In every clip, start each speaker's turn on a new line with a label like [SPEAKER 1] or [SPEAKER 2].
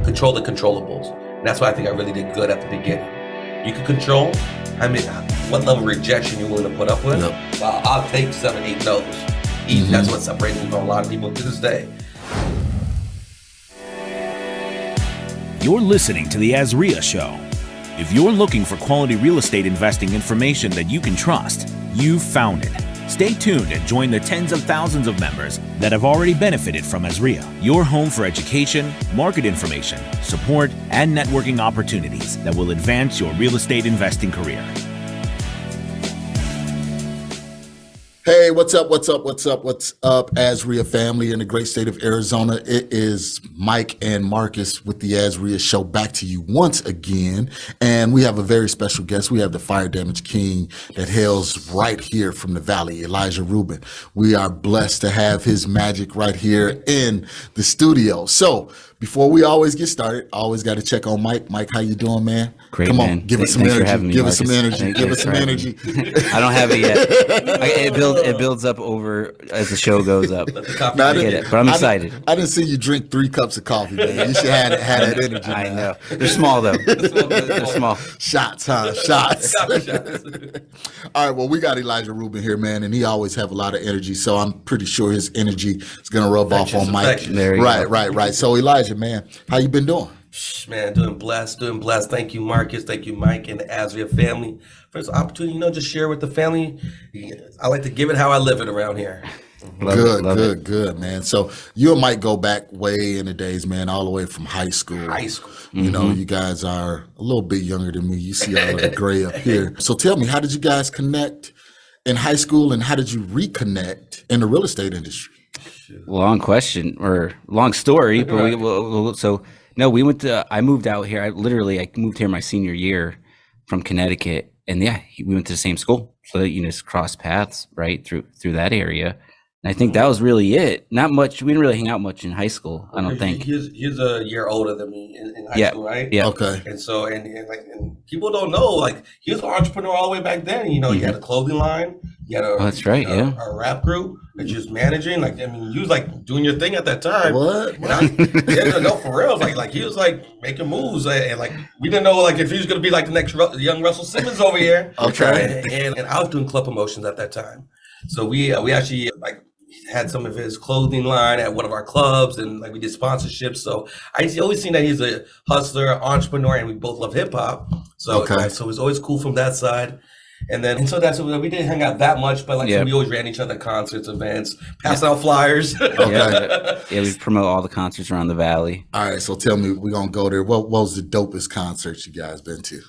[SPEAKER 1] control the controllables. And that's why I think I really did good at the beginning. You can control, what level of rejection you're willing to put up with. Yep. Well, I'll take 7, 8 no's. Easy. That's what separates me from a lot of people to this day.
[SPEAKER 2] You're listening to the AZREIA Show. If you're looking for quality real estate investing information that you can trust, you've found it. Stay tuned and join the tens of thousands of members that have already benefited from AZREIA, your home for education, market information, support, and networking opportunities that will advance your real estate investing career.
[SPEAKER 3] Hey, what's up, AZREIA family in the great state of Arizona. It is Mike and Marcus with the AZREIA Show back to you once again. And we have a very special guest. We have the fire damage king that hails right here from the valley, Elijah Rubin. We are blessed to have his magic right here in the studio. So before we always get started, I always got to check on Mike. Mike, how you doing, man?
[SPEAKER 4] Great,
[SPEAKER 3] Come on,
[SPEAKER 4] man.
[SPEAKER 3] give us some energy. Give us some energy. Give us some energy.
[SPEAKER 4] I don't have it yet. It builds up over as the show goes up. I get it, but I'm excited.
[SPEAKER 3] I didn't see you drink 3 cups of coffee, man. You should have that energy.
[SPEAKER 4] I know. They're small though. They're small.
[SPEAKER 3] Shots, huh? Shots. All right. Well, we got Elijah Rubin here, man, and he always have a lot of energy. So I'm pretty sure his energy is gonna rub off on Mike. Right. So Elijah, man, how you been doing?
[SPEAKER 1] Man, doing blessed. Thank you, Marcus. Thank you, Mike, and the AZREIA family for this opportunity. Just share with the family. I like to give it how I live it around here.
[SPEAKER 3] Good, man. So you and Mike go back way in the days, man, all the way from high school. You know, you guys are a little bit younger than me. You see all of the gray up here. So tell me, how did you guys connect in high school, and how did you reconnect in the real estate industry?
[SPEAKER 4] Long question or long story, but we went to. I moved out here. I moved here my senior year from Connecticut, and we went to the same school. So just crossed paths right through that area. And I think that was really it. Not much. We didn't really hang out much in high school. I don't think.
[SPEAKER 1] He's a year older than me in high school, right?
[SPEAKER 4] Yeah.
[SPEAKER 3] Okay.
[SPEAKER 1] And so and people don't know, he was an entrepreneur all the way back then. He had a clothing line. He had
[SPEAKER 4] that's right.
[SPEAKER 1] A rap group that you was managing. You was doing your thing at that time.
[SPEAKER 3] What?
[SPEAKER 1] And no, for real. He was making moves, and we didn't know if he was gonna be the next young Russell Simmons over here.
[SPEAKER 3] Okay.
[SPEAKER 1] And I was doing club promotions at that time. So we actually had some of his clothing line at one of our clubs, and we did sponsorships. So I always seen that he's a hustler, entrepreneur, and we both love hip hop. So so it was always cool from that side. And we didn't hang out that much, but we always ran each other concerts, events, pass out flyers.
[SPEAKER 4] We promote all the concerts around the valley.
[SPEAKER 3] All right, so tell me, we're gonna go there. What was the dopest concert you guys been to?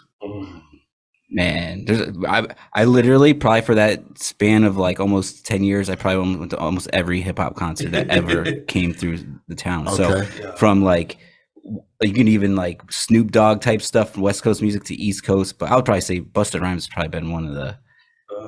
[SPEAKER 4] Man, I literally probably for that span of almost 10 years, I probably went to almost every hip hop concert that ever came through the town.
[SPEAKER 3] Okay.
[SPEAKER 4] So from you can even Snoop Dogg type stuff from West Coast music to East Coast, but I would probably say Busta Rhymes has probably been one of the.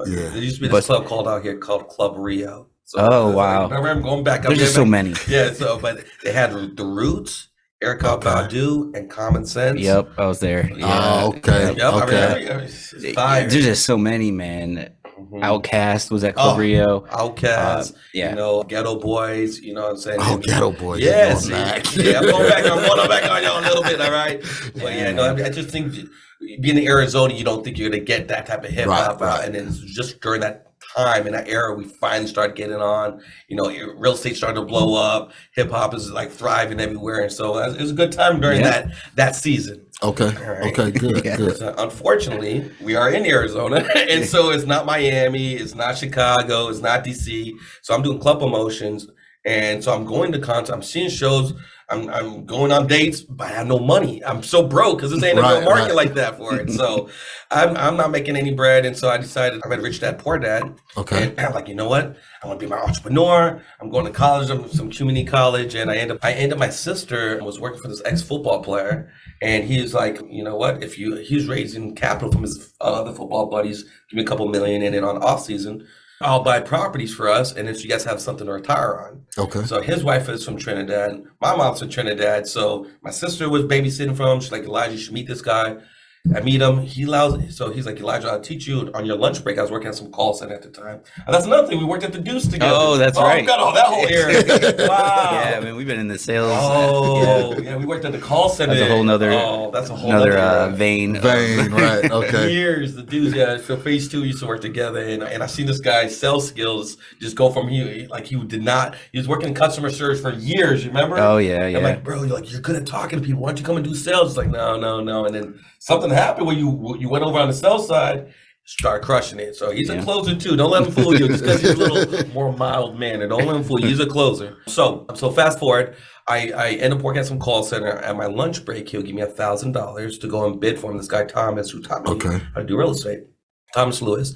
[SPEAKER 1] There used to be this club called out here called Club Rio. So
[SPEAKER 4] wow!
[SPEAKER 1] I remember going back.
[SPEAKER 4] There's just so many.
[SPEAKER 1] Yeah. So, but they had the Roots, Erykah Badu, and Common Sense.
[SPEAKER 4] Yep, I was there.
[SPEAKER 3] Yeah. Okay.
[SPEAKER 1] Yep.
[SPEAKER 3] Okay.
[SPEAKER 4] There's just so many, man. Outkast was at Club Rio.
[SPEAKER 1] Outkast, Ghetto Boys, you know what I'm saying?
[SPEAKER 3] Ghetto Boys.
[SPEAKER 1] Yes. I'm going back on y'all a little bit, all right? But I just think being in Arizona, you don't think you're going to get that type of hip hop out. And then just during that time, in that era, we finally started getting on. Real estate started to blow up. Hip hop is thriving everywhere. And so it was a good time during that season.
[SPEAKER 3] Okay.
[SPEAKER 1] Right.
[SPEAKER 3] Okay. Good.
[SPEAKER 1] So unfortunately, we are in Arizona, and so it's not Miami, it's not Chicago, it's not DC. So I'm doing club promotions, and so I'm going to concerts, I'm seeing shows, I'm going on dates, but I have no money. I'm so broke because this ain't a real market like that for it. So I'm not making any bread, and so I decided I read Rich Dad Poor Dad.
[SPEAKER 3] Okay.
[SPEAKER 1] And I'm you know what? I want to be my entrepreneur. I'm going to college, some community college, and I end up. My sister was working for this ex-football player. And he's you know what? He's raising capital from his other football buddies, give me a couple million in it on off season. I'll buy properties for us, and then you guys have something to retire on.
[SPEAKER 3] Okay.
[SPEAKER 1] So his wife is from Trinidad. My mom's from Trinidad. So my sister was babysitting for him. She's Elijah, you should meet this guy. I meet him. He's like, Elijah, I'll teach you on your lunch break. I was working at some call center at the time. And that's another thing. We worked at the Deuce together.
[SPEAKER 4] Oh, that's right.
[SPEAKER 1] I got all that whole area. Wow.
[SPEAKER 4] Yeah, I mean, we've been in the sales.
[SPEAKER 1] Yeah, we worked at the call center.
[SPEAKER 4] That's a whole nother.
[SPEAKER 1] That's a whole nother
[SPEAKER 3] Vein, right? Okay.
[SPEAKER 1] Years, the Deuce. Yeah, so phase 2 used to work together, and I seen this guy's sales skills just go from he was working in customer service for years. You remember?
[SPEAKER 4] Oh yeah, yeah.
[SPEAKER 1] I'm like, bro, you're good at talking to people. Why don't you come and do sales? It's like, no. And then something happened when you went over on the sales side, start crushing it. So he's a closer too. Don't let him fool you just because he's a little more mild mannered. Don't let him fool you. He's a closer. So fast forward, I end up working at some call center. At my lunch break, he'll give me $1,000 to go and bid for him. This guy Thomas, who taught me how to do real estate, Thomas Lewis.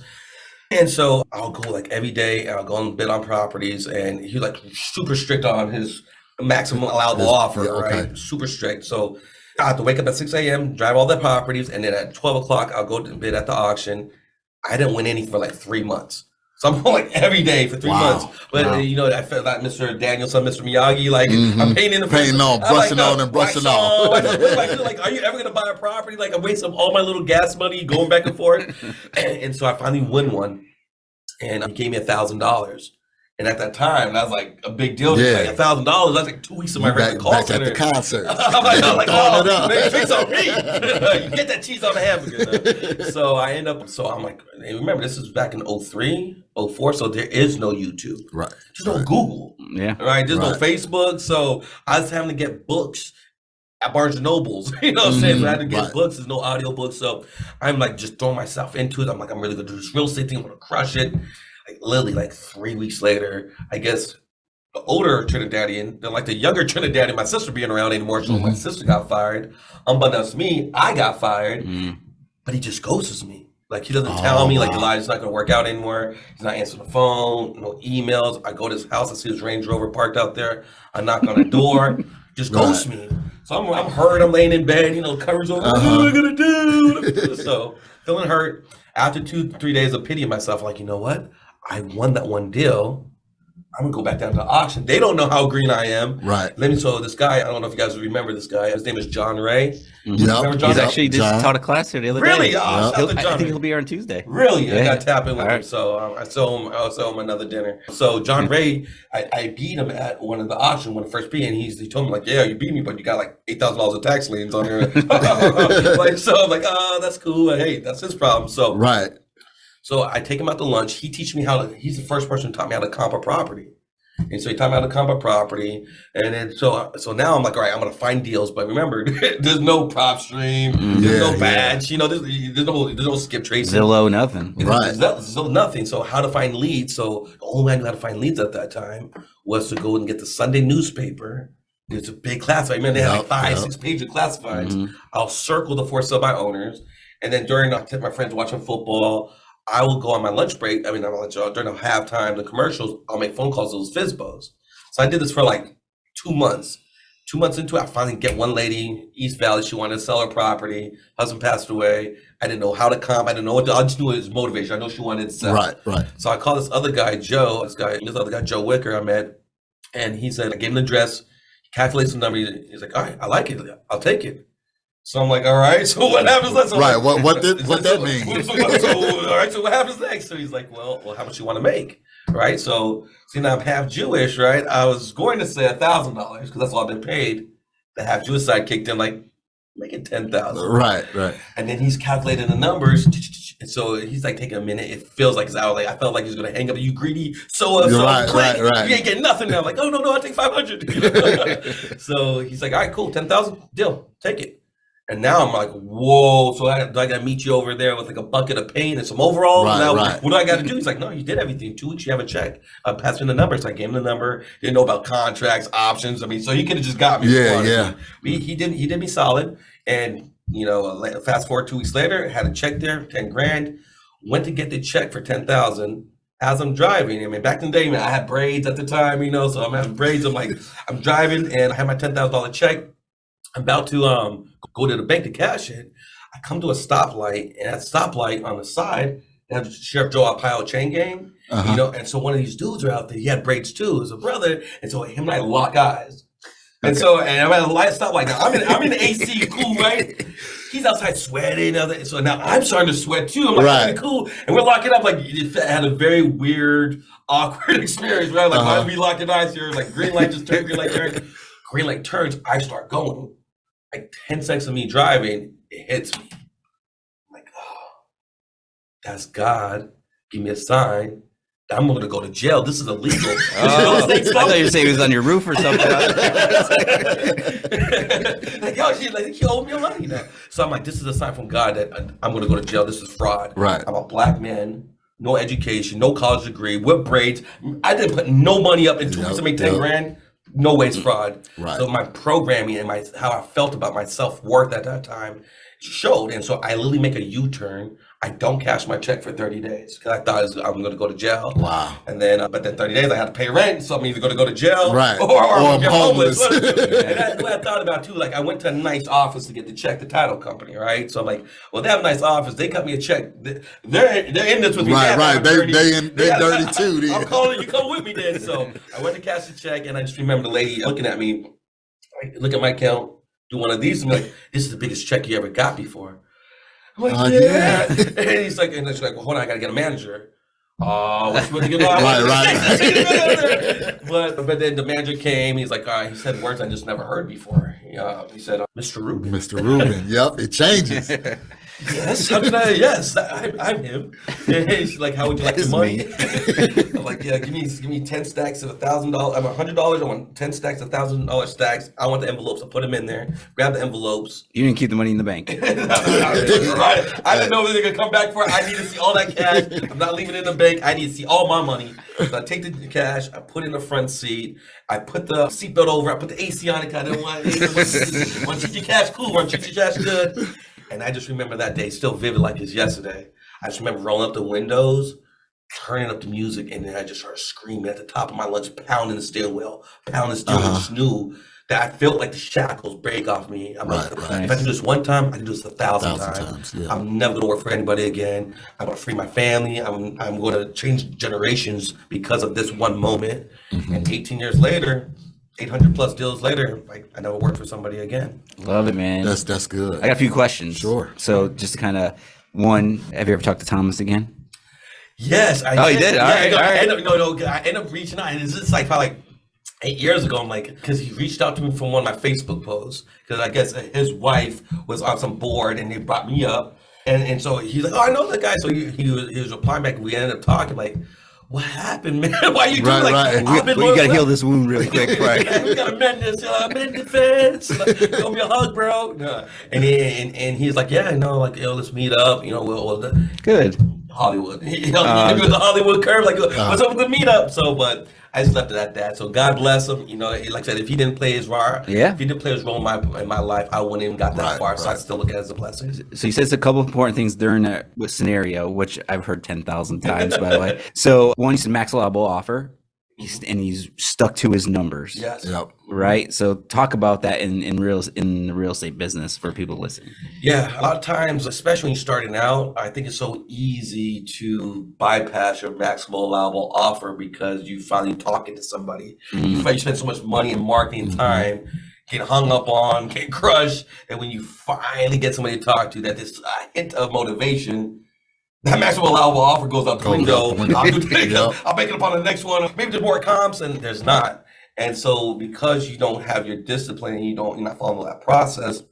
[SPEAKER 1] And so I'll go like every day, and I'll go and bid on properties, and he's like super strict on his maximum allowable offer, right? Super strict. So I have to wake up at 6 a.m., drive all the properties, and then at 12 o'clock, I'll go to bid at the auction. I didn't win anything for like 3 months. So I'm going like every day for 3 months. But I felt like Mr. Danielson, Mr. Miyagi, like I'm painting the
[SPEAKER 3] brushing on and brushing on.
[SPEAKER 1] Like, are you ever gonna buy a property? Like I'm wasting all my little gas money going back and forth. And so I finally win one, and he gave me $1,000. And at that time, that was like a big deal.
[SPEAKER 3] Yeah.
[SPEAKER 1] Like $1,000. That's like 2 weeks of my regular call
[SPEAKER 3] back
[SPEAKER 1] center.
[SPEAKER 3] at the concert.
[SPEAKER 1] I'm like, oh, man, fix on me. You get that cheese on the hamburger. So I end up, I'm like, and remember, this is back in 03, 04, so there is no YouTube.
[SPEAKER 3] Right.
[SPEAKER 1] There's no Google.
[SPEAKER 4] Yeah.
[SPEAKER 1] Right? There's no Facebook. So I was having to get books at Barnes & Nobles. You know what I'm saying? So I had to get books. There's no audio books. So I'm like just throwing myself into it. I'm like, I'm really going to do this real estate thing. I'm going to crush it. Like literally like 3 weeks later, I guess the older Trinidadian, the younger Trinidadian, my sister being around anymore, so my sister got fired. Unbeknownst to me, I got fired, but he just ghosts me. Like he doesn't tell me, like Elijah's not gonna work out anymore. He's not answering the phone, no emails. I go to his house, I see his Range Rover parked out there. I knock on the door, just ghosts me. So I'm hurt, I'm laying in bed, covers over, what am I gonna do? So feeling hurt. After 2-3 days of pitying myself, like, you know what? I won that one deal. I'm gonna go back down to the auction. They don't know how green I am. Right. So this guy, I don't know if you guys remember this guy. His name is John Ray.
[SPEAKER 4] Remember John? He's actually just taught a class here the other day.
[SPEAKER 1] Really? Oh,
[SPEAKER 4] I think he'll be here on Tuesday.
[SPEAKER 1] Really? Yeah. I got to tap in with him. So I saw him another dinner. So John Ray, I beat him at one of the auction, when the first beat, and he told me like, yeah, you beat me, but you got like $8,000 of tax liens on your so I'm like, oh, that's cool. Hey, that's his problem. So So I take him out to lunch. He teaches me he's the first person who taught me how to comp a property. And so he taught me how to comp a property. And then, so now I'm like, all right, I'm going to find deals. But remember, there's no prop stream. There's no badge. There's no skip tracing.
[SPEAKER 4] Zillow, nothing.
[SPEAKER 1] There's nothing. So how to find leads. So the only way I knew how to find leads at that time was to go and get the Sunday newspaper. There's a big classified. I mean, they had like 5-6 pages of classifieds. I'll circle the for sale by owners. And then I'll take my friends watching football. I will go on my lunch break. During the halftime, the commercials, I'll make phone calls to those FSBOs. So I did this for like 2 months. 2 months into it, I finally get one lady, East Valley. She wanted to sell her property. Husband passed away. I didn't know how to comp. I didn't know what to do. I just knew it was motivation. I know she wanted to sell. Right. So I called this other guy, Joe. This other guy, Joe Wicker, I met. And he said, I gave him the address. He calculates the number. He's like, all right, I like it. I'll take it. So I'm like, all right, so what happens next? So
[SPEAKER 3] what that mean?
[SPEAKER 1] All right, so what happens next? So he's like, well, how much you want to make, right? So see, now I'm half Jewish, right? I was going to say $1,000 because that's all I've been paid. The half Jewish side kicked in, like, make it $10,000. Right. And then he's calculating the numbers, and so he's like taking a minute. It feels like it's out. Like I felt like he's gonna hang up. You greedy, right. You ain't getting nothing now. I'm like, oh no, I take 500. So he's like, all right, cool, 10,000, deal, take it. And now I'm like, whoa, so do I got to meet you over there with like a bucket of paint and some overalls? What do I got to do? He's like, no, you did everything. 2 weeks, you have a check. Pass me the number. So I gave him the number. Didn't know about contracts, options. So he could have just got me. He did me solid. And, fast forward 2 weeks later, had a check there, 10 grand. Went to get the check for 10,000. As I'm driving, back in the day, I had braids at the time, so I'm having braids. I'm like, I'm driving and I have my $10,000 check. I'm about to go to the bank to cash it. I come to a stoplight, and at stoplight on the side, they have Sheriff Joe Arpaio chain gang, and so one of these dudes are out there. He had braids too. It was a brother, and so him and I lock eyes. And so, and I'm at a light stop like now. I'm in the AC, cool, right? He's outside sweating. So now I'm starting to sweat too. I'm like,
[SPEAKER 3] Right.
[SPEAKER 1] cool. And we're locking up. Like, it had a very weird, awkward experience, right? Like, why are we locking eyes here? Like, green light just turned, green light turns. Green light turns, I start going. Like 10 seconds of me driving, it hits me. I'm like, oh, that's God. Give me a sign. I'm going to go to jail. This is illegal.
[SPEAKER 4] Oh, I thought you were saying he was on your roof or something.
[SPEAKER 1] Like, yo, he owed me a lot, you know. So I'm like, this is a sign from God that I'm going to go to jail. This is fraud.
[SPEAKER 3] Right.
[SPEAKER 1] I'm a black man, no education, no college degree, with braids. I didn't put no money up in 2 weeks to make 10 grand. No way it's fraud.
[SPEAKER 3] Right.
[SPEAKER 1] So my programming and how I felt about my self-worth at that time showed. And so I literally make a U-turn. I don't cash my check for 30 days because I thought I'm going to go to jail.
[SPEAKER 3] Wow.
[SPEAKER 1] And then, but then 30 days I had to pay rent, so I'm either going to go to jail,
[SPEAKER 3] Right,
[SPEAKER 1] or I'm get homeless.
[SPEAKER 3] homeless.
[SPEAKER 1] And that's what I thought about too. Like I went to a nice office to get the check, the title company, right? So I'm like, well, they have a nice office. They cut me a check. They're in this with me.
[SPEAKER 3] Right. They dirty too. Then.
[SPEAKER 1] I'm calling you. Come with me then. So I went to cash the check, and I just remember the lady looking at me, like, look at my account, do one of these, and be like, this is the biggest check you ever got before. I'm like, yeah. And he's like, well, hold on, I gotta get a manager. What you want to get on?
[SPEAKER 3] Right.
[SPEAKER 1] But then the manager came. He's like, all right. He said words I just never heard before. He said, Mr. Rubin.
[SPEAKER 3] Mr. Rubin. Yep, it changes.
[SPEAKER 1] Yes, I'm him. And he's like, how would you like your money? I'm like, yeah, give me 10 stacks of $1,000. I'm $100. I want 10 stacks of $1,000 stacks. I want the envelopes. I put them in there. Grab the envelopes.
[SPEAKER 4] You didn't keep the money in the bank.
[SPEAKER 1] I didn't know if they're gonna come back for it. I need to see all that cash. I'm not leaving it in the bank. I need to see all my money. So I take the cash. I put it in the front seat. I put the seatbelt over. I put the AC on it. I didn't want your cash cool. Want your cash good. And I just remember that day still vivid like it's yesterday. I just remember rolling up the windows, turning up the music, and then I just started screaming at the top of my lungs, pounding the steering wheel. Just knew that I felt like the shackles break off me. I'm like, if I do this one time, I can do this 1,000 times.
[SPEAKER 3] Yeah.
[SPEAKER 1] I'm never gonna work for anybody again. I'm gonna free my family. I'm gonna change generations because of this one moment. And 18 years later, 800 plus deals later, like I never worked for somebody again.
[SPEAKER 4] Love it, man.
[SPEAKER 3] That's good.
[SPEAKER 4] I got a few questions.
[SPEAKER 3] Sure.
[SPEAKER 4] So just to kind of, one, have you ever talked to Thomas again?
[SPEAKER 1] Yes.
[SPEAKER 4] You did? All right.
[SPEAKER 1] I ended up reaching out. And it's just like probably like 8 years ago. I'm like, because he reached out to me from one of my Facebook posts. Because I guess his wife was on some board and they brought me up. And so he's like, oh, I know that guy. So he was replying back. And we ended up talking like, what happened, man? Why you doing
[SPEAKER 4] We got to heal this wound really quick. Right.
[SPEAKER 1] We got to mend this. Mend the fence. Give me a hug, bro. No. And he's like, yeah, like, let's meet up. We'll
[SPEAKER 4] Good.
[SPEAKER 1] Hollywood. He was the Hollywood curve. Like, what's up with the meetup? So, but I just left it at that. So God bless him. Like I said, if he didn't play his role, if he didn't play his role in my life, I wouldn't even got that far. So I still look at it as a blessing.
[SPEAKER 4] So he says a couple of important things during that scenario, which I've heard 10,000 times, by the way. So one, he said max allowable offer. He's stuck to his numbers.
[SPEAKER 1] Yes.
[SPEAKER 3] Yep.
[SPEAKER 4] Right. So talk about that in the real estate business for people listening.
[SPEAKER 1] Yeah, a lot of times, especially when you're starting out, I think it's so easy to bypass your maximum allowable offer because you finally talking to somebody. You spend so much money and marketing time, get hung up on, get crushed, and when you finally get somebody to talk to, that this hint of motivation. That maximum allowable offer goes out the window. I'll make it up on the next one. Maybe there's more comps, and there's not. And so, because you don't have your discipline, and you're not following that process,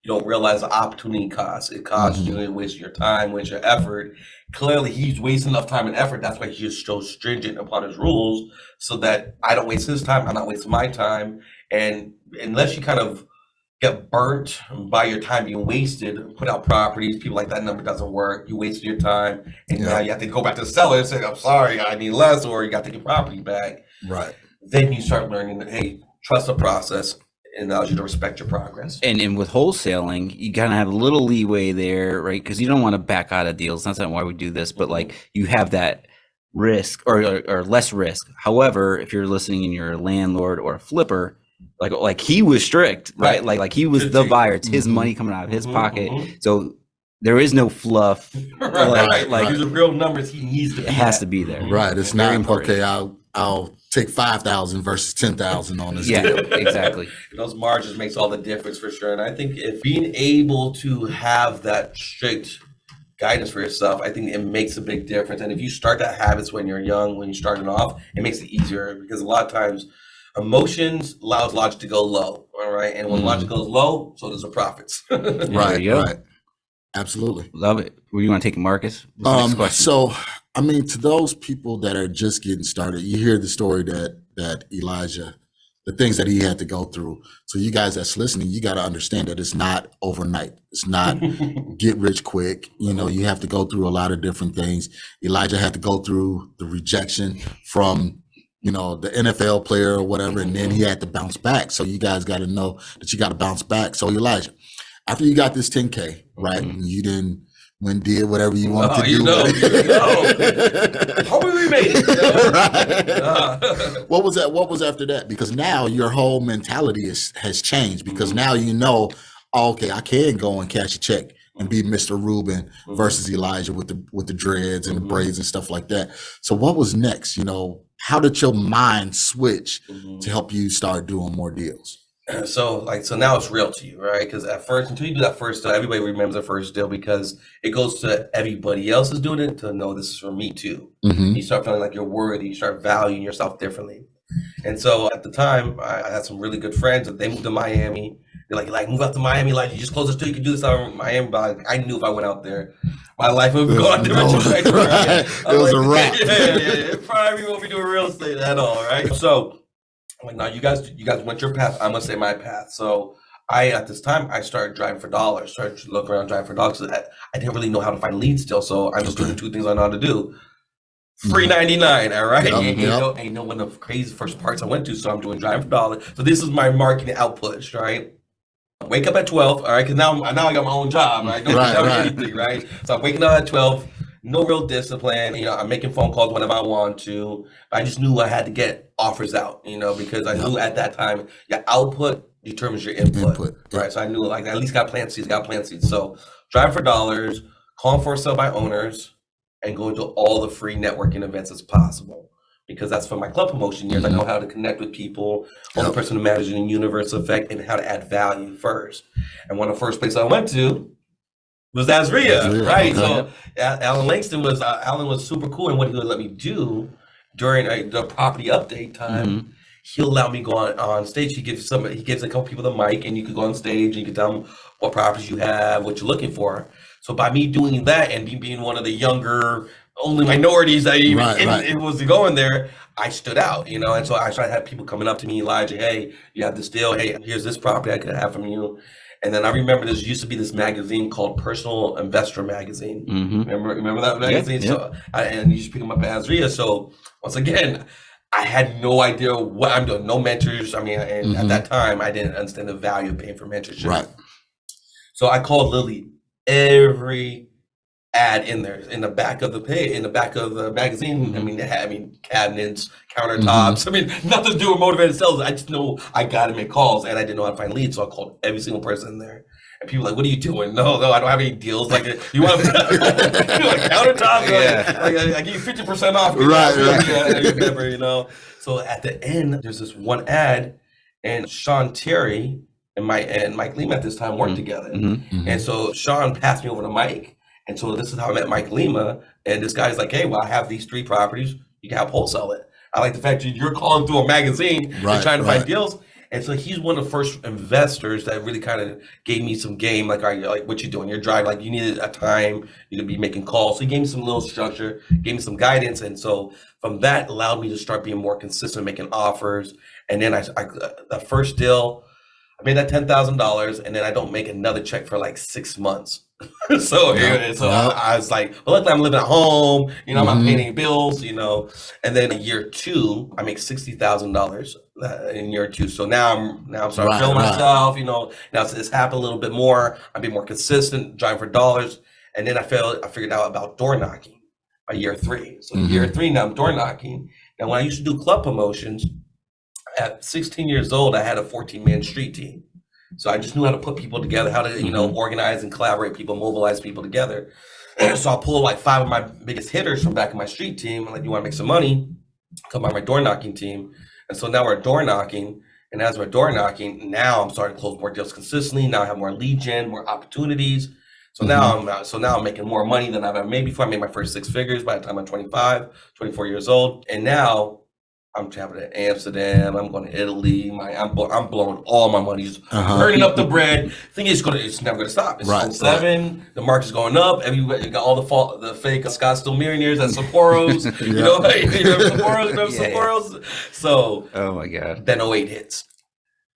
[SPEAKER 1] you don't realize the opportunity cost. It costs you, it wastes your time, wastes your effort. Clearly, he's wasting enough time and effort. That's why he's so stringent upon his rules, so that I don't waste his time. I'm not wasting my time. And unless you kind of get burnt by your time being wasted, put out properties, people like that number doesn't work, you wasted your time, and now you have to go back to the seller and say, I'm sorry, I need less, or you got to take your property back.
[SPEAKER 3] Right.
[SPEAKER 1] Then you start learning that, hey, trust the process. It allows you to respect your progress.
[SPEAKER 4] And with wholesaling, you kind of have a little leeway there, right? Because you don't want to back out of deals. That's not why we do this, but like you have that risk or less risk. However, if you're listening and you're a landlord or a flipper, like he was strict, right? Like he was the buyer. It's his money coming out of his pocket. So there is no fluff.
[SPEAKER 1] Right. These are real numbers. He needs to be.
[SPEAKER 4] It has to be there.
[SPEAKER 3] Right. It's not okay. I'll take 5,000 versus 10,000 on this
[SPEAKER 4] Yeah,
[SPEAKER 3] deal.
[SPEAKER 4] exactly.
[SPEAKER 1] Those margins makes all the difference for sure. And I think if being able to have that strict guidance for yourself, I think it makes a big difference. And if you start that habits when you're young, when you're starting off, it makes it easier, because a lot of times emotions allows logic to go low. All right. And when logic goes low, so does the profits.
[SPEAKER 3] Right,
[SPEAKER 4] you go.
[SPEAKER 3] right. Absolutely.
[SPEAKER 4] Love it. Where you want to take it, Marcus? What's the next question?
[SPEAKER 3] So, I mean, to those people that are just getting started, you hear the story that Elijah, the things that he had to go through. So you guys that's listening, you got to understand that it's not overnight. It's not get rich quick. You know, you have to go through a lot of different things. Elijah had to go through the rejection from, you know, the NFL player or whatever, and then he had to bounce back. So you guys got to know that you got to bounce back. So Elijah, after you got this 10K, right, and you did whatever you wanted to do.
[SPEAKER 1] You know. Hopefully we made it.
[SPEAKER 3] Right. What was after that? Because now your whole mentality has changed, because now you know, okay, I can go and cash a check and be Mr. Rubin versus Elijah with the dreads and the braids and stuff like that. So what was next? You know, how did your mind switch to help you start doing more deals?
[SPEAKER 1] So now it's real to you, right? Because at first, until you do that first deal, everybody remembers the first deal because it goes to everybody else is doing it to know this is for me too. You start feeling like you're worthy, you start valuing yourself differently. And so at the time, I had some really good friends that they moved to Miami. They're like, move out to Miami, like you just close this deal, you can do this out in Miami. But I knew if I went out there, my life would go on different trajectory. Right?
[SPEAKER 3] It was a wrap.
[SPEAKER 1] It probably won't be doing real estate at all, right? So I'm like, no, you guys went your path. I'm gonna say my path. So at this time, I started driving for dollars. Started to look around driving for dollars. I didn't really know how to find leads still. So I'm just doing the two things I know how to do. Free 99, all right? Ain't no one of the crazy first parts I went to. So I'm doing driving for dollars. So this is my marketing output, right? Wake up at 12, all right? Because now I got my own job, right? Don't tell me anything, right? So I'm waking up at 12. No real discipline. You know, I'm making phone calls whenever I want to. I just knew I had to get offers out, you know, because I knew at that time your output determines your input. Right? So I knew like I at least got plant seeds. So driving for dollars, calling for sale by owners, and going to all the free networking events as possible. Because that's for my club promotion years. I know how to connect with people, only person to manage in universe effect, and how to add value first. And one of the first places I went to was AZREIA, right? So Alan Langston was super cool, and what he would let me do during the property update time, he'll allow me go on stage. He gives a couple people the mic, and you could go on stage and you could tell them what properties you have, what you're looking for. So by me doing that and me being one of the younger, only minorities that even was going there, I stood out, you know. And so I started having people coming up to me, Elijah, hey, you have this deal. Hey, here's this property I could have from you. And then I remember there used to be this magazine called Personal Investor Magazine. Remember that magazine?
[SPEAKER 4] Yeah.
[SPEAKER 1] So and you should pick them up at AZREIA. So once again, I had no idea what I'm doing. No mentors. I mean, and at that time, I didn't understand the value of paying for mentorship.
[SPEAKER 3] Right.
[SPEAKER 1] So I called Lily every ad in there, in the back of the page, in the back of the magazine. I mean, they had cabinets, countertops. I mean, nothing to do with motivated sales. I just know I got to make calls, and I didn't know how to find leads. So I called every single person in there. And people were like, what are you doing? No, I don't have any deals. Like, you want like countertops? I give you 50% off. Right. You know. So at the end, there's this one ad, and Sean Terry and Mike Lima at this time worked together. And so Sean passed me over to Mike. And so this is how I met Mike Lima. And this guy's like, hey, well, I have these 3 properties. You can help wholesale it. I like the fact that you're calling through a magazine and trying to find deals. And so he's one of the first investors that really kind of gave me some game. Like, what you doing? You're driving. Like, you needed a time. You to be making calls. So he gave me some little structure, gave me some guidance. And so from that allowed me to start being more consistent, making offers. And then the first deal, I made that $10,000, and then I don't make another check for like 6 months. So I was like, well, luckily I'm living at home, you know, I'm not paying any bills, you know. And then year 2, I make $60,000 in year 2. So now I'm starting to feel myself, you know. Now it's happened a little bit more. I'm being more consistent, driving for dollars. And then I figured out about door knocking by year 3. So year 3 now I'm door knocking. Now when I used to do club promotions, at 16 years old, I had a 14-man street team. So I just knew how to put people together, how to, you know, organize and collaborate people, mobilize people together. So I'll pull like 5 of my biggest hitters from back of my street team. I'm like, you want to make some money? come on my door knocking team. And so now we're door knocking. And as we're door knocking, now I'm starting to close more deals consistently. Now I have more lead gen, more opportunities. So now I'm making more money than I've ever made before. I made my first 6 figures by the time I'm 25, 24 years old. And now I'm traveling to Amsterdam. I'm going to Italy. I'm blowing all my money, just burning up the bread. Thing is, it's never going to stop. It's
[SPEAKER 3] Right,
[SPEAKER 1] 7. The market's going up. Everybody got all the fake Scottsdale millionaires at Sapporos. You know Sapporos. So,
[SPEAKER 4] Oh my God.
[SPEAKER 1] then 08 hits.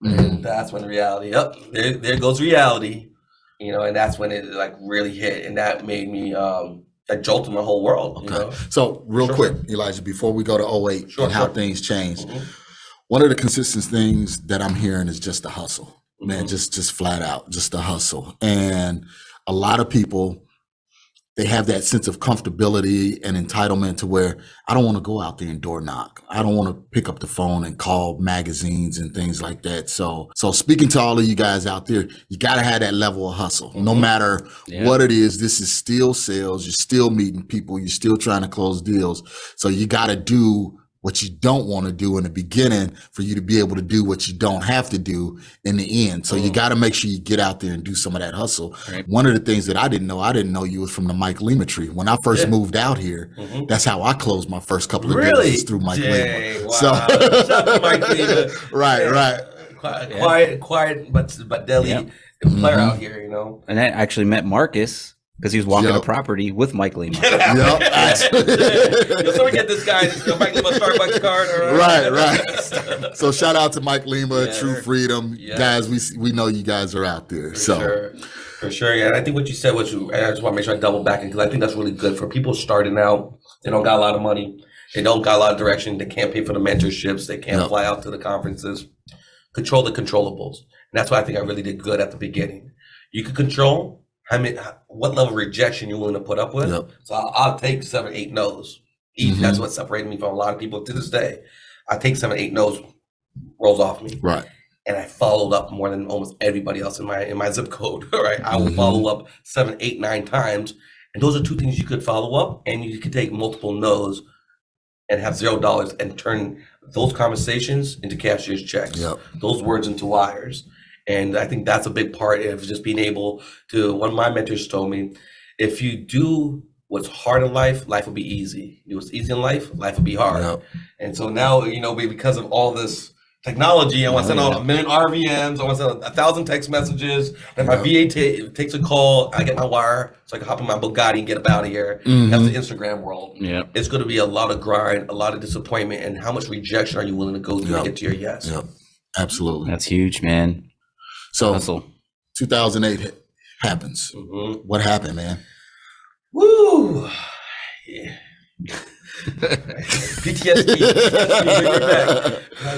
[SPEAKER 1] And that's when the reality, there goes reality. You know, and that's when it like really hit, and that made me that jolted my whole world. You know?
[SPEAKER 3] So real quick, Elijah, before we go to 08 and how things changed, one of the consistent things that I'm hearing is just the hustle, man, just flat out, just the hustle. And a lot of people, they have that sense of comfortability and entitlement to where I don't want to go out there and door knock. I don't want to pick up the phone and call magazines and things like that. So speaking to all of you guys out there, you got to have that level of hustle. No matter what it is, this is still sales. You're still meeting people. You're still trying to close deals. So you got to do what you don't want to do in the beginning for you to be able to do what you don't have to do in the end. So you got to make sure you get out there and do some of that hustle. Right. One of the things that I didn't know you was from the Mike Lima tree. When I first moved out here, that's how I closed my first couple of deals through Mike Lima.
[SPEAKER 1] Wow.
[SPEAKER 3] So
[SPEAKER 1] Shout out to Mike Lima.
[SPEAKER 3] Right.
[SPEAKER 1] Quiet, but deadly player out here, you know.
[SPEAKER 4] And I actually met Marcus because he was walking a property with Mike Lima.
[SPEAKER 1] Yo, someone get this guy Mike Lima Starbucks card.
[SPEAKER 3] Right. So shout out to Mike Lima, True Freedom. Guys, we know you guys are out there.
[SPEAKER 1] For sure. Yeah. And I think what you said was, I just want to make sure I double back because I think that's really good for people starting out. They don't got a lot of money. They don't got a lot of direction. They can't pay for the mentorships. They can't fly out to the conferences. Control the controllables. And that's why I think I really did good at the beginning. You could control what level of rejection you're willing to put up with. So I'll take 7, 8 no's. That's what separated me from a lot of people to this day. I take 7, 8 no's, rolls off me.
[SPEAKER 3] Right.
[SPEAKER 1] And I followed up more than almost everybody else in my zip code. Right. I will follow up 7, 8, 9 times. And those are 2 things you could follow up, and you could take multiple no's and have $0 and turn those conversations into cashier's checks. Those words into wires. And I think that's a big part of just being able to, one of my mentors told me, if you do what's hard in life, life will be easy. You do what's easy in life, life will be hard. And so now, you know, because of all this technology, I want to send out 1 million RVMs, I want to send 1,000 text messages, then my VA takes a call, I get my wire, so I can hop in my Bugatti and get up out of here. That's the Instagram world. It's going to be a lot of grind, a lot of disappointment, and how much rejection are you willing to go through to get to your yes?
[SPEAKER 3] Absolutely.
[SPEAKER 4] That's huge, man.
[SPEAKER 3] So
[SPEAKER 4] hustle.
[SPEAKER 3] 2008 happens. What happened, man?
[SPEAKER 1] Woo! Yeah. PTSD.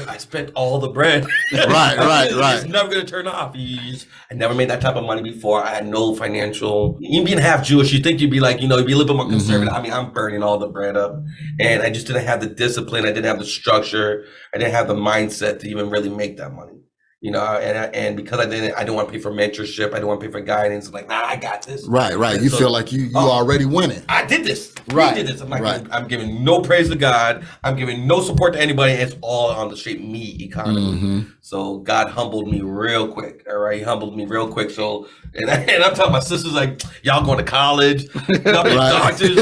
[SPEAKER 1] I spent all the bread.
[SPEAKER 3] Right.
[SPEAKER 1] It's never going to turn off. I never made that type of money before. I had no financial, even being half Jewish, you think you'd be like, you know, you'd be a little bit more conservative. I mean, I'm burning all the bread up, and I just didn't have the discipline. I didn't have the structure. I didn't have the mindset to even really make that money. You know, and because I didn't want to pay for mentorship. I didn't want to pay for guidance. I'm like, nah, I got this. Right.
[SPEAKER 3] And you feel like you already winning.
[SPEAKER 1] I did this. We did this. I'm like, I'm giving no praise to God. I'm giving no support to anybody. It's all on the straight me economy. So God humbled me real quick. All right, He humbled me real quick. So, and I'm telling my sisters, like, y'all going to college, y'all being doctors.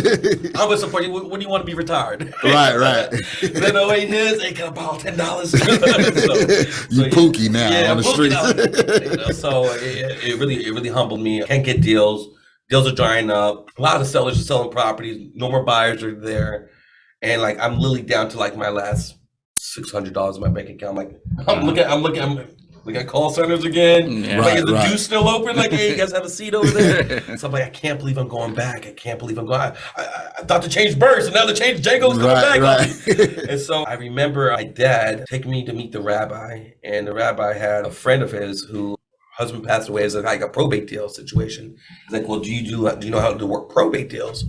[SPEAKER 1] I'm gonna support you. When do you want to be retired?
[SPEAKER 3] Right.
[SPEAKER 1] Then 08 hits, ain't gonna borrow $10.
[SPEAKER 3] You pookie now. On the streets.
[SPEAKER 1] You know, so it really humbled me. I can't get deals. Deals are drying up. A lot of sellers are selling properties. No more buyers are there. And like, I'm literally down to like my last $600 in my bank account. I'm looking at call centers again. Like, is the juice still open? Like, hey, you guys have a seat over there? So I'm like, I can't believe I'm going back. I can't believe I'm going. I thought the change burst, and now the change Django's coming back. And so I remember my dad taking me to meet the rabbi, and the rabbi had a friend of his who husband passed away as like a probate deal situation. He's like, well, do you know how to work probate deals?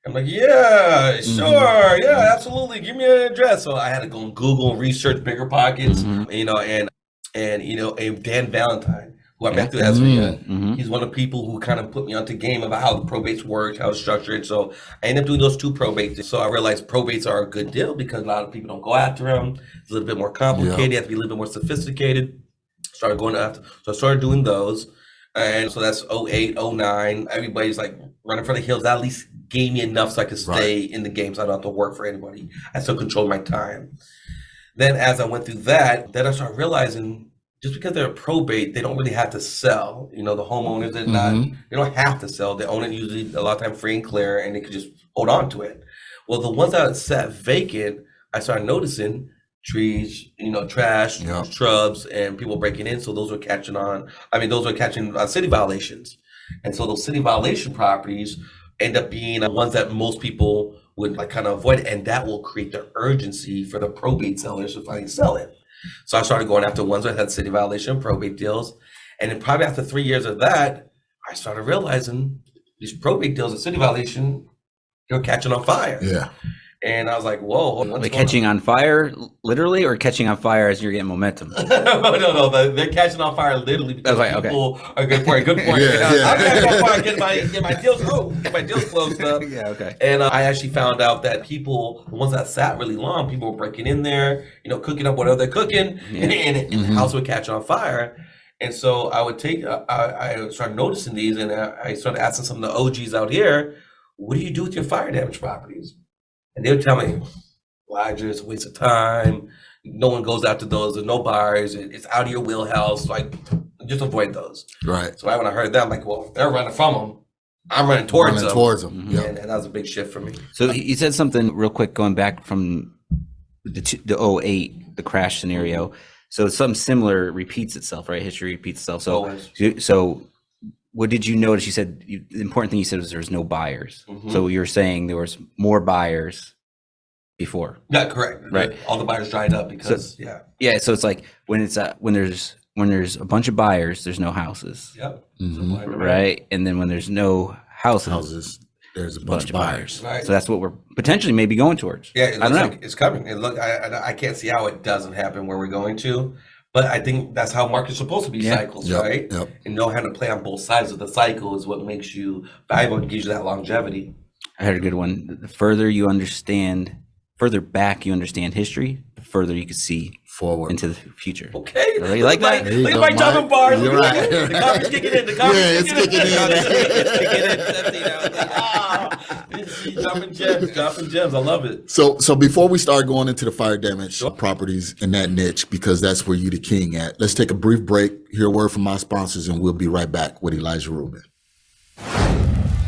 [SPEAKER 1] I'm like, yeah, sure, yeah, absolutely. Give me an address. So I had to go on Google and research Bigger Pockets, you know, and Dan Valentine who I met through AZREIA. He's one of the people who kind of put me onto game about how the probates work, how it's structured. So I ended up doing those 2 probates. So I realized probates are a good deal because a lot of people don't go after them. It's a little bit more complicated. You have to be a little bit more sophisticated. Started going after, so I started doing those. And so that's 08, 09. Everybody's like running for the hills. That at least gave me enough so I could stay in the game so I don't have to work for anybody. I still control my time. Then as I went through that, then I started realizing just because they're a probate, they don't really have to sell. You know, the homeowners, they're not, they don't have to sell. They own it usually a lot of time free and clear, and they can just hold on to it. Well, the ones that sat vacant, I started noticing trees, you know, trash, shrubs, and people breaking in. So those were catching on. I mean, those were catching city violations. And so those city violation properties end up being ones that most people would like kind of avoid, and that will create the urgency for the probate sellers to finally sell it. So I started going after ones that had city violation probate deals. And then probably after 3 years of that, I started realizing these probate deals and city violation, they're catching on fire.
[SPEAKER 3] Yeah.
[SPEAKER 1] And I was like, whoa.
[SPEAKER 4] Like catching on fire, literally, or catching on fire as you're getting momentum?
[SPEAKER 1] No, they're catching on fire literally because people are good for it. Good point. I'm catching on fire, get my deals closed up.
[SPEAKER 4] Yeah, okay.
[SPEAKER 1] And I actually found out that people, the ones that sat really long, people were breaking in there, you know, cooking up whatever they're cooking, and the house would catch on fire. And so I would take, I started noticing these, and I started asking some of the OGs out here, what do you do with your fire damage properties? And they would tell me, Elijah, it's a waste of time. No one goes after those. There's no buyers. It's out of your wheelhouse. Like, just avoid those.
[SPEAKER 3] Right.
[SPEAKER 1] So when I heard that, I'm like, well, if they're running from them, I'm running towards them.
[SPEAKER 3] Yeah.
[SPEAKER 1] And that was a big shift for me.
[SPEAKER 4] So you said something real quick, going back from the 08, the crash scenario. So something similar repeats itself, right? History repeats itself. So what did you notice? You said the important thing you said was there was no buyers. So you're saying there was more buyers before.
[SPEAKER 1] Yeah, correct.
[SPEAKER 4] Right.
[SPEAKER 1] All the buyers dried up because
[SPEAKER 4] Yeah. So it's like when there's a bunch of buyers, there's no houses.
[SPEAKER 1] Yep.
[SPEAKER 4] Right. And then when there's no houses,
[SPEAKER 3] there's a bunch of buyers.
[SPEAKER 1] Right.
[SPEAKER 4] So that's what we're potentially maybe going towards.
[SPEAKER 1] Yeah, it looks like it's coming. I can't see how it doesn't happen where we're going to. But I think that's how market's supposed to be, cycles, right?
[SPEAKER 3] Yep.
[SPEAKER 1] And know how to play on both sides of the cycle is what makes you valuable and gives you that longevity.
[SPEAKER 4] I heard a good one. The further back you understand history, the further you can see
[SPEAKER 3] forward
[SPEAKER 4] into the future.
[SPEAKER 1] Okay.
[SPEAKER 4] You like that?
[SPEAKER 1] Look at my jumping bars.
[SPEAKER 3] You're right.
[SPEAKER 1] The coffee's kicking in.
[SPEAKER 3] It's
[SPEAKER 1] kicking in. Dropping gems. I love it.
[SPEAKER 3] So before we start going into the fire damage properties in that niche, because that's where you the king at, let's take a brief break, hear a word from my sponsors, and we'll be right back with Elijah Rubin.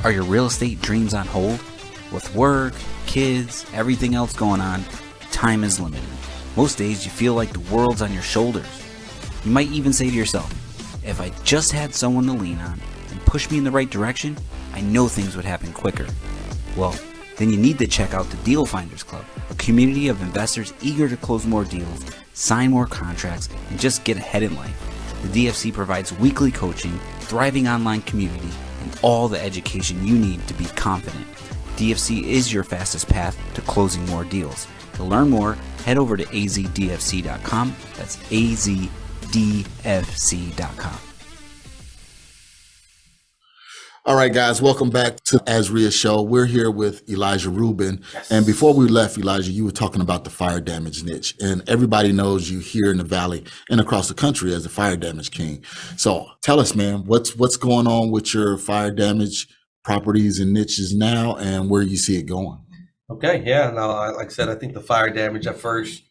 [SPEAKER 4] Are your real estate dreams on hold? With work, kids, everything else going on, time is limited. Most days you feel like the world's on your shoulders. You might even say to yourself, if I just had someone to lean on and push me in the right direction, I know things would happen quicker. Well, then you need to check out the Deal Finders Club, a community of investors eager to close more deals, sign more contracts, and just get ahead in life. The DFC provides weekly coaching, thriving online community, and all the education you need to be confident. DFC is your fastest path to closing more deals. To learn more, head over to AZDFC.com. That's AZDFC.com.
[SPEAKER 3] All right, guys, welcome back to AZREIA Show. We're here with Elijah Rubin. Yes. And before we left, Elijah, you were talking about the fire damage niche. And everybody knows you here in the Valley and across the country as the fire damage king. So tell us, man, what's going on with your fire damage properties and niches now and where you see it going?
[SPEAKER 1] Okay, yeah. No, like I said, I think the fire damage at first,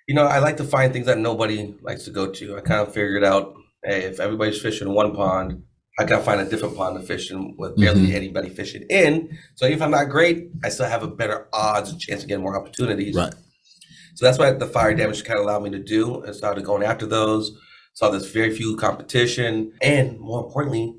[SPEAKER 1] I like to find things that nobody likes to go to. I kind of figured out, hey, if everybody's fishing in one pond, I gotta find a different pond to fish in with barely anybody fishing in. So if I'm not great, I still have a better odds and chance of getting more opportunities.
[SPEAKER 3] Right.
[SPEAKER 1] So that's what the fire damage kind of allowed me to do. I started going after those. Saw there's very few competition, and more importantly,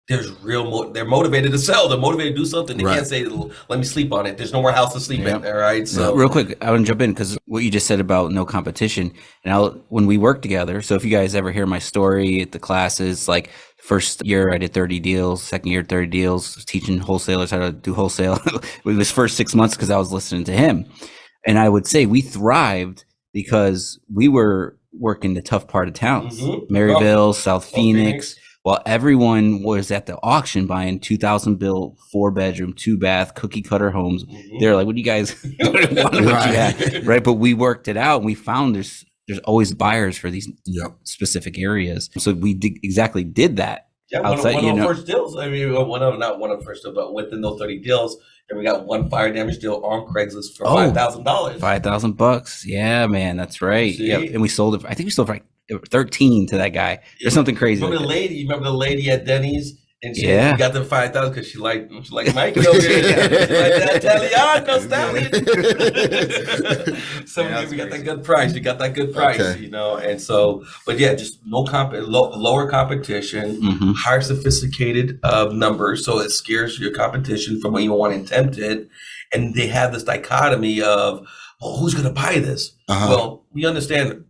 [SPEAKER 1] there's they're motivated to sell. They're motivated to do something. They can't say, let me sleep on it. There's no more house to sleep in there, right? So
[SPEAKER 4] real quick, I want to jump in because what you just said about no competition. And when we work together, so if you guys ever hear my story at the classes, like first year I did 30 deals, second year 30 deals, was teaching wholesalers how to do wholesale. It was first 6 months because I was listening to him. And I would say we thrived because we were work in the tough part of towns,
[SPEAKER 1] Mhm.
[SPEAKER 4] Maryville, South Phoenix.
[SPEAKER 1] Phoenix.
[SPEAKER 4] While everyone was at the auction buying 2,000 bill, 4-bedroom, 2-bath, cookie cutter homes.
[SPEAKER 1] Mhm.
[SPEAKER 4] They're like, what do you guys what you have? Right. But we worked it out and we found there's always buyers for these specific areas. So we exactly did that.
[SPEAKER 1] Yeah,
[SPEAKER 4] outside,
[SPEAKER 1] one of the first deals. I mean, not one of the first deals, but within those 30 deals, and we got one fire damage deal on Craigslist for $5,000.
[SPEAKER 4] $5,000. Yeah, man, that's right.
[SPEAKER 1] See?
[SPEAKER 4] Yep. And we sold it. I think we sold it for like 13 to that guy. There's something crazy.
[SPEAKER 1] Remember
[SPEAKER 4] like
[SPEAKER 1] the lady? You remember the lady at Denny's? And she got the 5,000 because she liked Mike over there. Like that Italiano stallion. So we got that good price. You got that good price, you know. And so, but yeah, just lower competition, higher sophisticated numbers, so it scares your competition from what you want to attempt it. And they have this dichotomy of, oh, who's going to buy this? Well, we understand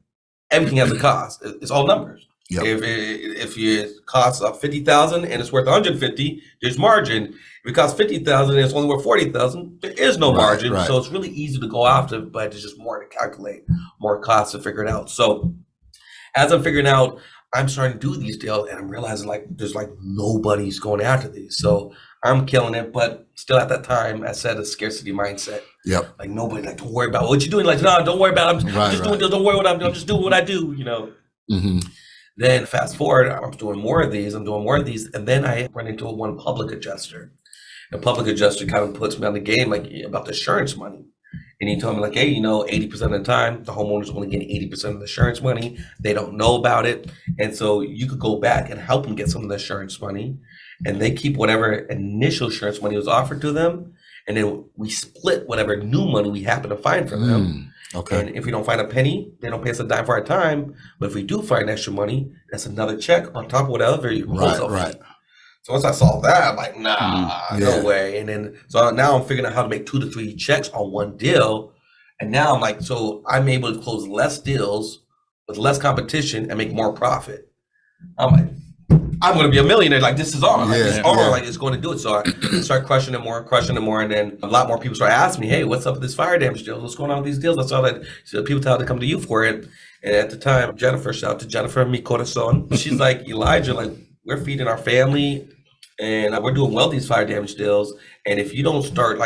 [SPEAKER 1] everything has a cost. It's all numbers.
[SPEAKER 3] Yep.
[SPEAKER 1] If it costs $50,000 and it's worth 150, there's margin. If it costs 50,000 and it's only worth 40,000, there is no margin. Right. So it's really easy to go after, but it's just more to calculate, more costs to figure it out. So as I'm figuring out, I'm starting to do these deals, and I'm realizing there's nobody's going after these. So I'm killing it, but still at that time, I said a scarcity mindset.
[SPEAKER 3] Yep.
[SPEAKER 1] Like nobody, don't worry about what you're doing. Like, no, don't worry about it. I'm just doing this. Don't worry what I'm doing. I'm just doing what I do, you know.
[SPEAKER 3] Mm-hmm.
[SPEAKER 1] Then fast forward, I'm doing more of these, and then I run into one public adjuster. The public adjuster kind of puts me on the game, about the insurance money. And he told me, hey, 80% of the time, the homeowner's only getting 80% of the insurance money. They don't know about it. And so you could go back and help them get some of the insurance money. And they keep whatever initial insurance money was offered to them. And then we split whatever new money we happen to find for them.
[SPEAKER 3] Okay.
[SPEAKER 1] And if we don't find a penny, they don't pay us a dime for our time. But if we do find extra money, that's another check on top of whatever you wholesale fee. So once I saw that, I'm like, no way. And then so now I'm figuring out how to make 2 to 3 checks on one deal. And now I'm like, so I'm able to close less deals with less competition and make more profit. I'm like, I'm going to be a millionaire. This is on. It's going to do it. So I start crushing it more. And then a lot more people start asking me, hey, what's up with this fire damage deal? What's going on with these deals? I saw that people tell to come to you for it. And at the time, Jennifer, shout out to Jennifer, mi corazon. She's like, Elijah, we're feeding our family and we're doing well these fire damage deals. And if you don't start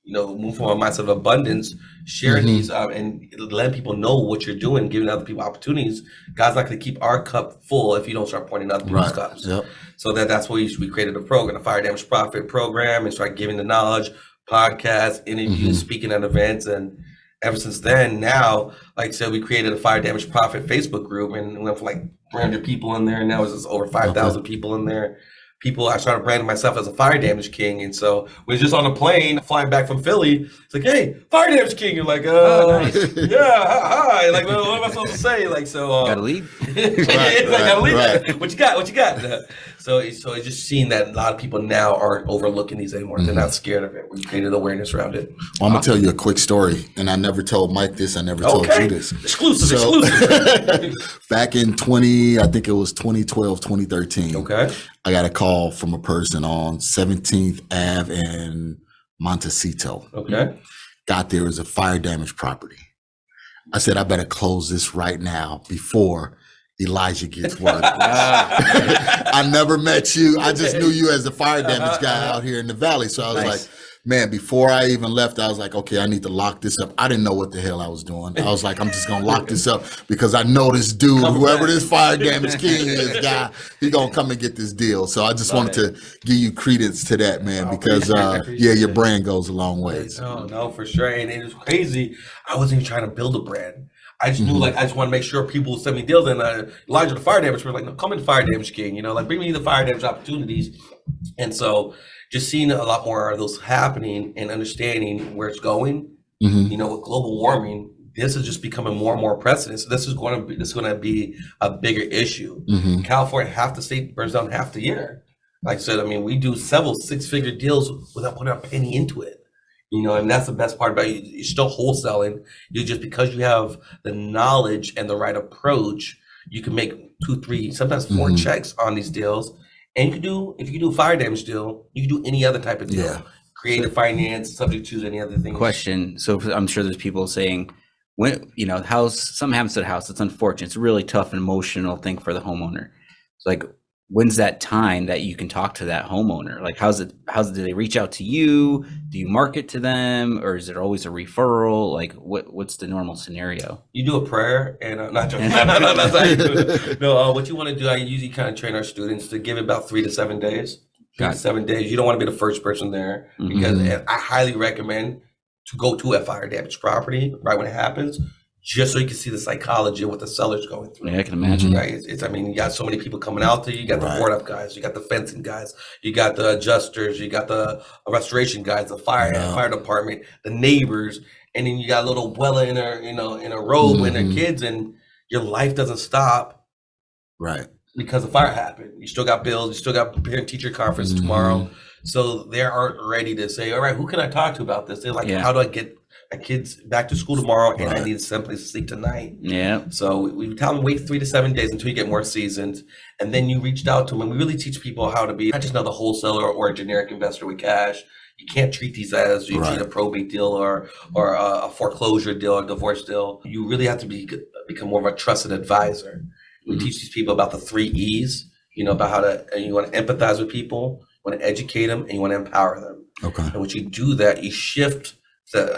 [SPEAKER 1] move from a mindset of abundance, sharing these and letting people know what you're doing, giving other people opportunities, God's not going to keep our cup full if you don't start pointing other people's cups. Yep. So that's why we created a program, a Fire Damage Profit program, and start giving the knowledge, podcasts, interviews, speaking at events. And ever since then, now, like I said, we created a Fire Damage Profit Facebook group, and we went from 300 people in there, and now it's over 5,000 people in there. I started branding myself as a fire damage king. And so we was just on a plane flying back from Philly. It's like, hey, fire damage king. You're like, nice. Yeah, hi. What am I supposed to say?
[SPEAKER 4] Gotta lead.
[SPEAKER 1] Gotta lead. What you got? So it's just seeing that a lot of people now aren't overlooking these anymore. They're not scared of it. We created awareness around it.
[SPEAKER 3] Well, I'm going to tell you a quick story. And I never told Mike this. I never told you this.
[SPEAKER 1] Exclusive.
[SPEAKER 3] Back in 2012, 2013.
[SPEAKER 1] Okay.
[SPEAKER 3] I got a call from a person on 17th Ave and Montecito.
[SPEAKER 1] Okay.
[SPEAKER 3] Got there as a fire damage property. I said, I better close this right now before Elijah gets word. I never met you. I just knew you as the fire damage guy out here in the valley. So I was like, man, before I even left, I was like, okay, I need to lock this up. I didn't know what the hell I was doing. I was like, I'm just going to lock this up because I know this dude, whoever this fire damage king is, guy, he going to come and get this deal. So I just wanted to give you credence to that, man, because, your brand goes a long ways.
[SPEAKER 1] No, for sure. And it was crazy. I wasn't even trying to build a brand. I just knew, I just want to make sure people would send me deals. And Elijah, the fire damage, we're like, no, come in, fire damage king, bring me the fire damage opportunities. And so just seeing a lot more of those happening and understanding where it's going, with global warming, this is just becoming more and more precedent. So this is going to be a bigger issue. California, half the state burns down half the year. Like I said, we do several 6-figure deals without putting a penny into it. And that's the best part about it. You're still wholesaling. Because you have the knowledge and the right approach, you can make 2, 3, sometimes 4 checks on these deals. And if you do a fire damage deal, you can do any other type of deal. Creative finance, subject to any other thing.
[SPEAKER 4] Question. So I'm sure there's people saying, when, you know, something happens to the house, it's unfortunate. It's a really tough and emotional thing for the homeowner. It's like, when's that time that you can talk to that homeowner? Like, do they reach out to you? Do you market to them, or is it always a referral? Like, what's the normal scenario?
[SPEAKER 1] You do a prayer, and not joking. No, that's how you do it. No, what you want to do, I usually kind of train our students to give it about 3 to 7 days. 3 to 7 days. You don't want to be the first person there, because I highly recommend to go to a fire damaged property right when it happens, just so you can see the psychology of what the seller's going through.
[SPEAKER 4] Yeah, I can imagine.
[SPEAKER 1] Right? I mean, you got so many people coming out there. You got the board up guys, you got the fencing guys, you got the adjusters, you got the restoration guys, the fire department, the neighbors, and then you got little Abuela in a robe and her kids, and your life doesn't stop.
[SPEAKER 3] Right.
[SPEAKER 1] Because the fire happened. You still got bills, you still got parent teacher conference tomorrow. So they aren't ready to say, all right, who can I talk to about this? They're like, how do I get my kids back to school tomorrow, and I need someplace to sleep tonight? Yeah. So we tell them wait 3 to 7 days until you get more seasoned, and then you reached out to them. And we really teach people how to be not just another wholesaler or a generic investor with cash. You can't treat these as you treat a probate deal or a foreclosure deal or divorce deal. You really have to become more of a trusted advisor. We teach these people about the 3 E's, about how to, and you want to empathize with people, you want to educate them, and you want to empower them. Okay. And once you do that, you shift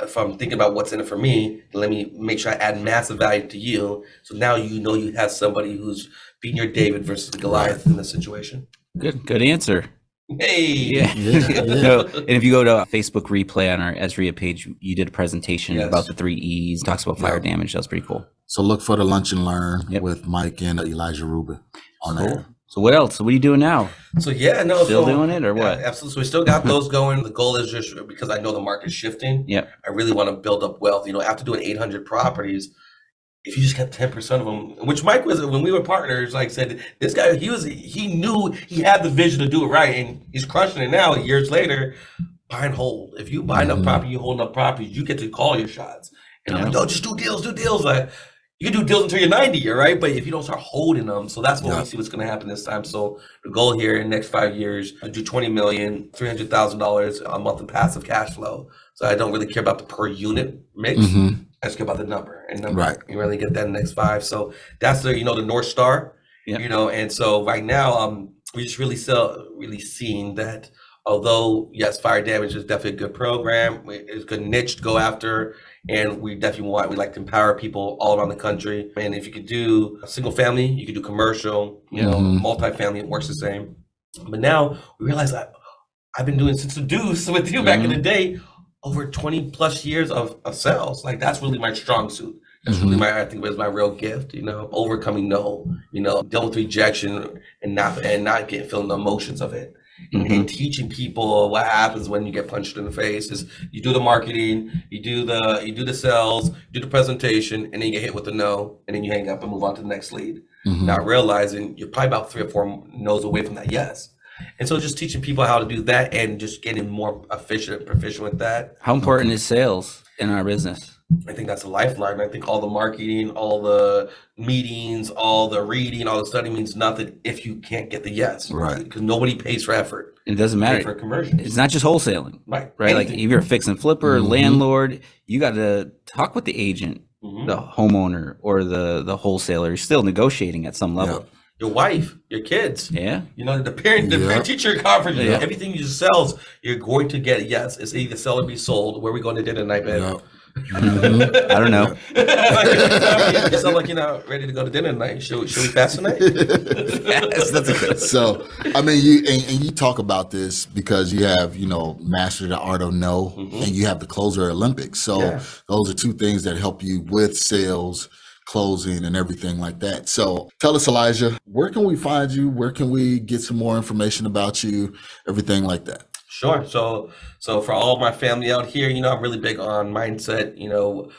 [SPEAKER 1] from thinking about what's in it for me, let me make sure I add massive value to you. So now you have somebody who's beating your David versus the Goliath in this situation.
[SPEAKER 4] Good answer.
[SPEAKER 1] Hey.
[SPEAKER 4] Yeah. So, and if you go to Facebook replay on our AZREIA page, you did a presentation about the 3 E's, talks about fire damage. That was pretty cool.
[SPEAKER 3] So look for the Lunch and Learn with Mike and Elijah Rubin on there.
[SPEAKER 4] So what else? So what are you doing now?
[SPEAKER 1] So
[SPEAKER 4] still doing it or what?
[SPEAKER 1] Absolutely. So we still got those going. The goal is just because I know the market's shifting. Yeah. I really want to build up wealth. After doing 800 properties, if you just get 10% of them, which Mike was when we were partners, like said, this guy, he knew he had the vision to do it right, and he's crushing it now. Years later, buy and hold. If you buy enough property, you hold enough properties, you get to call your shots. And I'm like, no, just do deals. Like, you can do deals until you're 90, right? But if you don't start holding them, so that's what we see what's going to happen this time. So the goal here in the next 5 years, I do $20 million, $300,000 a month in passive cash flow. So I don't really care about the per unit mix. I just care about the number. Right. You really get that in the next 5. So that's the North Star. And so right now, we just really seeing that. Although, yes, fire damage is definitely a good program. It's a good niche to go after. And we definitely we like to empower people all around the country. And if you could do a single family, you could do commercial, multifamily, it works the same. But now we realize that I've been doing since the deuce with you back in the day, over 20 plus years of sales. Like, that's really my strong suit. That's really I think was my real gift, overcoming dealing with rejection and not feeling the emotions of it. And teaching people what happens when you get punched in the face is you do the marketing, you do the sales, you do the presentation, and then you get hit with the no, and then you hang up and move on to the next lead. Not realizing you're probably about 3 or 4 no's away from that yes. And so just teaching people how to do that and just getting more efficient and proficient with that.
[SPEAKER 4] How important is sales in our business?
[SPEAKER 1] I think that's a lifeline. I think all the marketing, all the meetings, all the reading, all the study means nothing if you can't get the yes. Right. Because nobody pays for effort.
[SPEAKER 4] It doesn't matter.
[SPEAKER 1] For conversion.
[SPEAKER 4] It's not just wholesaling.
[SPEAKER 1] Right.
[SPEAKER 4] Like if you're a fix and flipper, landlord, you got to talk with the agent, the homeowner, or the wholesaler. You're still negotiating at some level.
[SPEAKER 1] Yeah. Your wife, your kids. Yeah. The parent teacher conference, everything you sells, you're going to get yes. It's either sell or be sold. Where are we going to dinner tonight, babe?
[SPEAKER 4] Yeah. I don't know.
[SPEAKER 1] You sound like you're not ready to go to dinner tonight. Should we fast tonight?
[SPEAKER 3] Yes, that's a good. So, I mean, you talk about this because you have, mastered the art of no, and you have the Closer Olympics. So those are 2 things that help you with sales, closing, and everything like that. So tell us, Elijah, where can we find you? Where can we get some more information about you? Everything like that.
[SPEAKER 1] Sure. So for all of my family out here, I'm really big on mindset.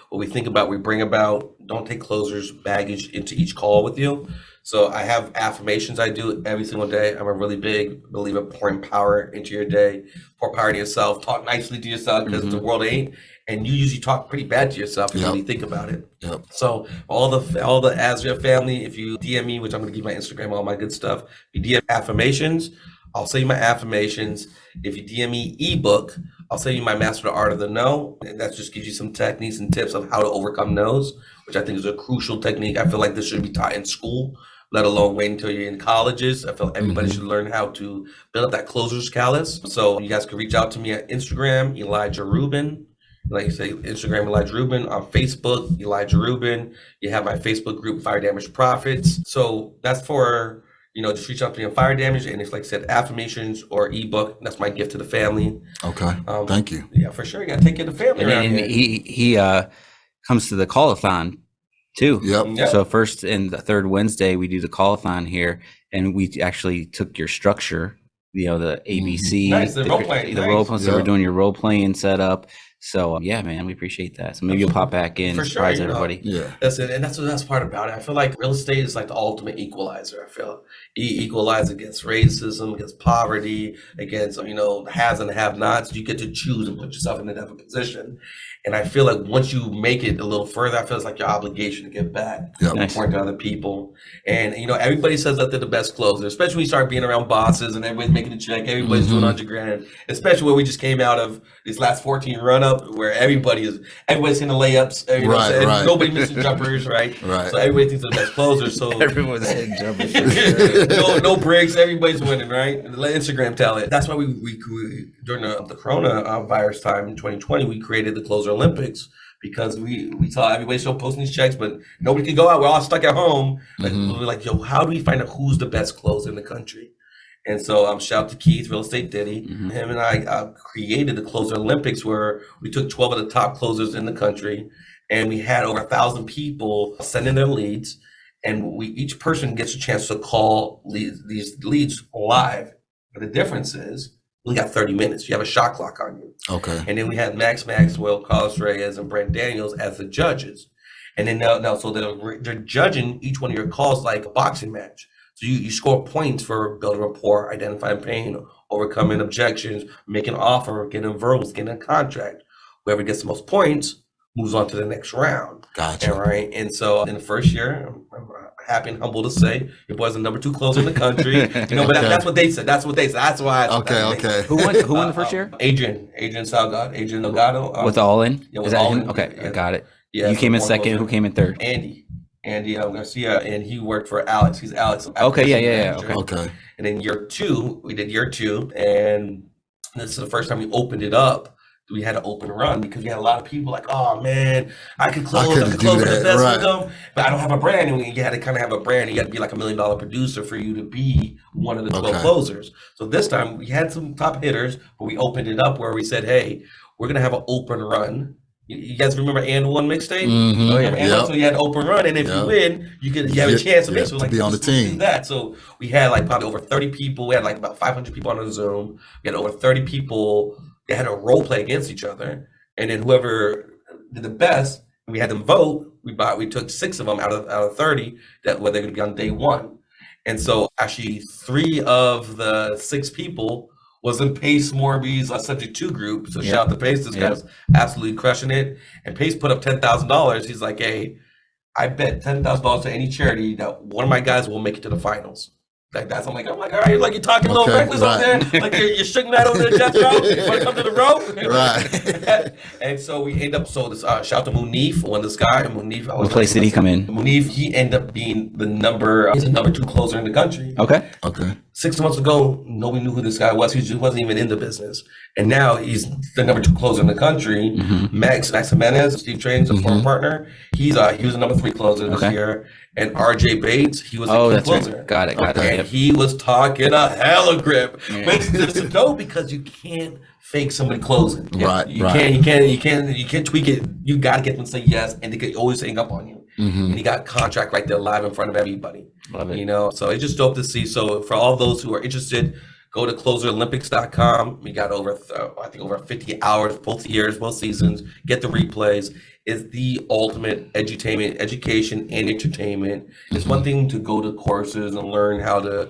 [SPEAKER 1] What we think about, we bring about. Don't take closers' baggage into each call with you. So I have affirmations I do every single day. I'm a really big believer pouring power into your day. Pour power to yourself. Talk nicely to yourself because the world ain't. And you usually talk pretty bad to yourself when you think about it. Yep. So all the AZREIA family, if you DM me, which I'm going to give my Instagram, all my good stuff, you DM affirmations, I'll send you my affirmations. If you DM me ebook, I'll send you my Master the Art of the No. And that just gives you some techniques and tips of how to overcome no's, which I think is a crucial technique. I feel like this should be taught in school, let alone wait until you're in colleges. I feel everybody should learn how to build up that closer's callus. So you guys can reach out to me at Instagram, Elijah Rubin. Like you say, Instagram, Elijah Rubin. On Facebook, Elijah Rubin. You have my Facebook group, Fire Damage Profits. So that's for, just reach out to me on fire damage. And if, like I said, affirmations or ebook, that's my gift to the family.
[SPEAKER 3] Okay. Thank you.
[SPEAKER 1] Yeah, for sure. You got to take care of the family around
[SPEAKER 4] And
[SPEAKER 1] here.
[SPEAKER 4] he comes to the call-a-thon too.
[SPEAKER 3] Yep.
[SPEAKER 4] So first and the third Wednesday, we do the call-a-thon here, and we actually took your structure, the ABC,
[SPEAKER 1] Nice, the role playing,
[SPEAKER 4] the
[SPEAKER 1] nice.
[SPEAKER 4] role play. So
[SPEAKER 3] Yeah.
[SPEAKER 4] we're doing your role playing setup. So yeah, man, we appreciate that. So maybe you'll pop back in,
[SPEAKER 1] For sure,
[SPEAKER 4] surprise
[SPEAKER 1] you know.
[SPEAKER 4] everybody.
[SPEAKER 3] Yeah.
[SPEAKER 1] That's it, and that's the best part about it. I feel like real estate is like the ultimate equalizer. I feel equalize against racism, against poverty, against the haves and the have-nots. You get to choose and put yourself in a different position. And I feel like once you make it a little further, I feel it's like your obligation to give back,
[SPEAKER 3] Yep.
[SPEAKER 4] Nice.
[SPEAKER 1] important to other people. And everybody says that they're the best closer, especially when you start being around bosses and everybody's making a check, everybody's doing $100,000. Especially when we just came out of this last 14 run up, where everybody's hitting the layups, you know what I'm saying?
[SPEAKER 3] Right.
[SPEAKER 1] Nobody missing jumpers, right?
[SPEAKER 3] Right.
[SPEAKER 1] So everybody thinks they're the best closer. So
[SPEAKER 4] Everyone's hitting jumpers.
[SPEAKER 1] no breaks, everybody's winning, right? Let Instagram tell it. That's why we during the coronavirus time in 2020, we created the Closer Olympics, because we saw everybody still posting these checks, but nobody could go out. We're all stuck at home. Like, we're like, yo, how do we find out who's the best closer in the country? And so shout out to Keith, Real Estate Diddy. Him and I created the Closer Olympics, where we took 12 of the top closers in the country, and we had over 1,000 people send in their leads, and each person gets a chance to call these leads live. But the difference is, we got 30 minutes. You have a shot clock on you.
[SPEAKER 3] Okay.
[SPEAKER 1] And then we had Max Maxwell, Carlos Reyes, and Brent Daniels as the judges. And then now so they're judging each one of your calls like a boxing match. So you score points for building rapport, identifying pain, overcoming objections, making an offer, getting verbals, getting a contract. Whoever gets the most points moves on to the next round.
[SPEAKER 3] Gotcha.
[SPEAKER 1] And, right. And so in the first year, I'm happy and humble to say your boy's the number 2 closer in the country. But that's what they said. That's why.
[SPEAKER 3] Okay.
[SPEAKER 4] Who won the first year?
[SPEAKER 1] Adrian Salgado.
[SPEAKER 4] With All In?
[SPEAKER 1] Yeah,
[SPEAKER 4] Is
[SPEAKER 1] with
[SPEAKER 4] that
[SPEAKER 1] All
[SPEAKER 4] him?
[SPEAKER 1] In.
[SPEAKER 4] Okay,
[SPEAKER 1] Yeah.
[SPEAKER 4] I got it.
[SPEAKER 1] Yeah,
[SPEAKER 4] You
[SPEAKER 1] so
[SPEAKER 4] came in
[SPEAKER 1] one
[SPEAKER 4] second.
[SPEAKER 1] closer.
[SPEAKER 4] Who came in third?
[SPEAKER 1] Andy Garcia, and he worked for Alex. He's Alex.
[SPEAKER 4] Okay, yeah.
[SPEAKER 1] Manager.
[SPEAKER 3] Okay.
[SPEAKER 1] And then we did year 2, and this is the first time we opened it up. We had an open run because we had a lot of people like, oh man, I could close
[SPEAKER 3] couldn't
[SPEAKER 1] the
[SPEAKER 3] do that,
[SPEAKER 1] best
[SPEAKER 3] right.
[SPEAKER 1] with them, but I don't have a brand. And you had to kind of have a brand. You had to be like $1 million producer for you to be one of the 12
[SPEAKER 3] Okay.
[SPEAKER 1] closers. So this time we had some top hitters, but we opened it up where we said, hey, we're gonna have an open run. You guys remember And One mixtape?
[SPEAKER 3] Mhm.
[SPEAKER 4] Oh, yeah.
[SPEAKER 1] And so you had an open run, and if
[SPEAKER 3] Yep.
[SPEAKER 1] you win, you have a chance to make
[SPEAKER 3] to be on the
[SPEAKER 1] let's do
[SPEAKER 3] team.
[SPEAKER 1] that. So we had like probably over 30 people. We had like about 500 people on the Zoom. We had over 30 people that had a role play against each other, and then whoever did the best, we had them vote. We took 6 of them out of 30 that were they going to be on day 1, and so actually 3 of the 6 people was in Pace Morby's Subject 2 group. So shout out to Pace. This guy's absolutely crushing it. And Pace put up $10,000. He's like, hey, I bet $10,000 to any charity that one of my guys will make it to the finals. Like that's, I'm like, all right, like you're talking a little
[SPEAKER 3] Okay,
[SPEAKER 1] reckless over
[SPEAKER 3] right.
[SPEAKER 1] there. Like you're shooting that over there, Jeff. Want to come to the road?
[SPEAKER 3] Right.
[SPEAKER 1] And so we end up, so this, shout out to Munif, won this guy. Munif,
[SPEAKER 4] What place did he come in?
[SPEAKER 1] Munif, he ended up being he's the number 2 closer in the country.
[SPEAKER 4] Okay.
[SPEAKER 3] Okay.
[SPEAKER 1] 6 months ago, nobody knew who this guy was. He just wasn't even in the business. And now he's the number 2 closer in the country. Max Jimenez, Steve Train's a former partner. He was the number 3 closer this year. And RJ Bates, he was a
[SPEAKER 4] That's
[SPEAKER 1] closer.
[SPEAKER 4] right. Got it.
[SPEAKER 1] And
[SPEAKER 4] Yep.
[SPEAKER 1] he was talking a hella grip.
[SPEAKER 4] Yeah.
[SPEAKER 1] But it's dope because you can't fake somebody closing.
[SPEAKER 3] Right,
[SPEAKER 1] You
[SPEAKER 3] right.
[SPEAKER 1] can't tweak it. You got to get them to say yes, and they could always hang up on you. And he got contract right there live in front of everybody.
[SPEAKER 4] Love it.
[SPEAKER 1] So it's just dope to see. So for all those who are interested, go to closerolympics.com. We got over 50 hours, both years, both seasons. Get the replays. It's the ultimate education and entertainment. It's one thing to go to courses and learn how to,